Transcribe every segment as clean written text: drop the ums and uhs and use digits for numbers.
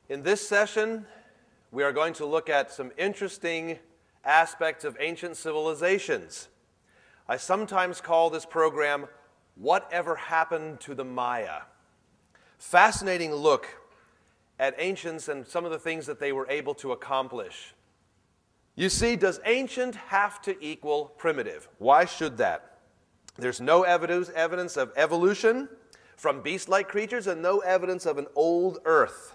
In this session, we are going to look at some interesting aspects of ancient civilizations. I sometimes call this program, Whatever Happened to the Maya? Fascinating look at ancients and some of the things that they were able to accomplish. You see, does ancient have to equal primitive? Why should that? There's no evidence of evolution from beast-like creatures and no evidence of an old earth.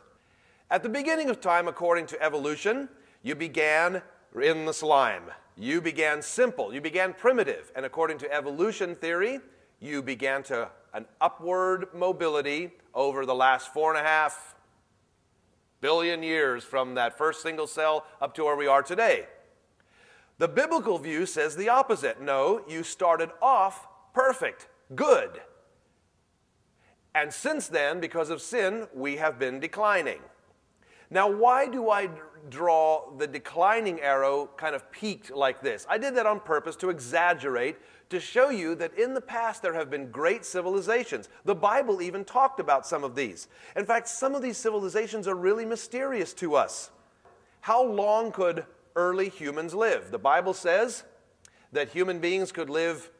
At the beginning of time, according to evolution, you began in the slime. You began simple. You began primitive. And according to evolution theory, you began to an upward mobility over the last 4.5 billion years from that first single cell up to where we are today. The biblical view says the opposite. No, you started off perfect, good. And since then, because of sin, we have been declining. Now, why do I draw the declining arrow kind of peaked like this? I did that on purpose to exaggerate, to show you that in the past there have been great civilizations. The Bible even talked about some of these. In fact, some of these civilizations are really mysterious to us. How long could early humans live? The Bible says that human beings could live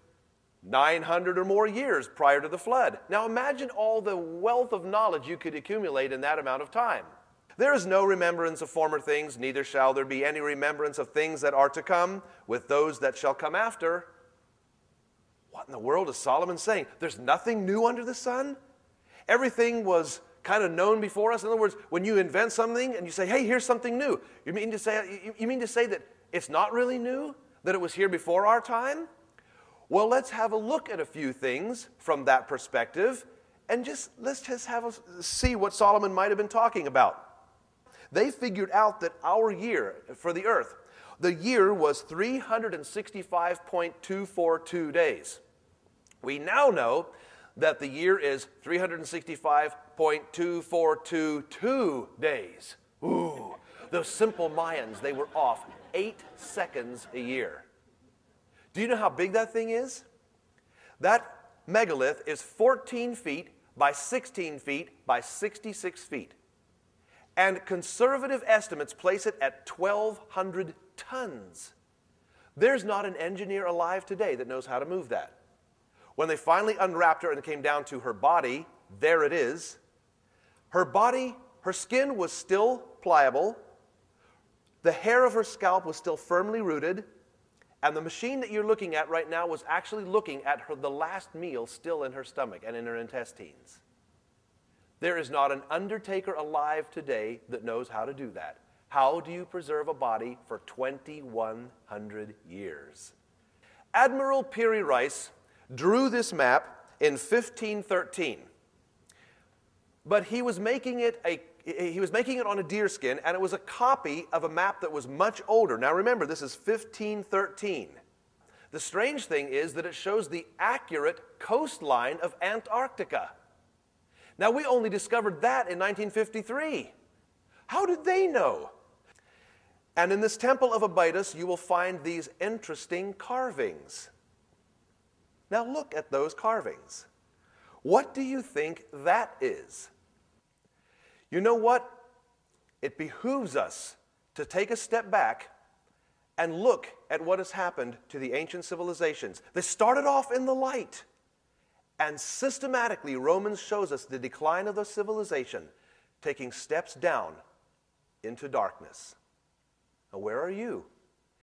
900 or more years prior to the flood. Now imagine all the wealth of knowledge you could accumulate in that amount of time. There is no remembrance of former things, neither shall there be any remembrance of things that are to come with those that shall come after. What in the world is Solomon saying? There's nothing new under the sun? Everything was kind of known before us? In other words, when you invent something and you say, hey, here's something new, you mean to say that it's not really new? That it was here before our time? Well, let's have a look at a few things from that perspective and let's just see what Solomon might have been talking about. They figured out that our year for the earth, the year was 365.242 days. We now know that the year is 365.2422 days. Ooh, those simple Mayans, they were off 8 seconds a year. Do you know how big that thing is? That megalith is 14 feet by 16 feet by 66 feet. And conservative estimates place it at 1,200 tons. There's not an engineer alive today that knows how to move that. When they finally unwrapped her and it came down to her body, there it is. Her body, her skin was still pliable. The hair of her scalp was still firmly rooted. And the machine that you're looking at right now was actually looking at the last meal still in her stomach and in her intestines. There is not an undertaker alive today that knows how to do that. How do you preserve a body for 2,100 years? Admiral Peary Rice drew this map in 1513. But he was making it on a deer skin, and it was a copy of a map that was much older. Now remember, this is 1513. The strange thing is that it shows the accurate coastline of Antarctica. Now, we only discovered that in 1953. How did they know? And in this temple of Abydos, you will find these interesting carvings. Now, look at those carvings. What do you think that is? You know what? It behooves us to take a step back and look at what has happened to the ancient civilizations. They started off in the light. And systematically, Romans shows us the decline of the civilization, taking steps down into darkness. Now, where are you?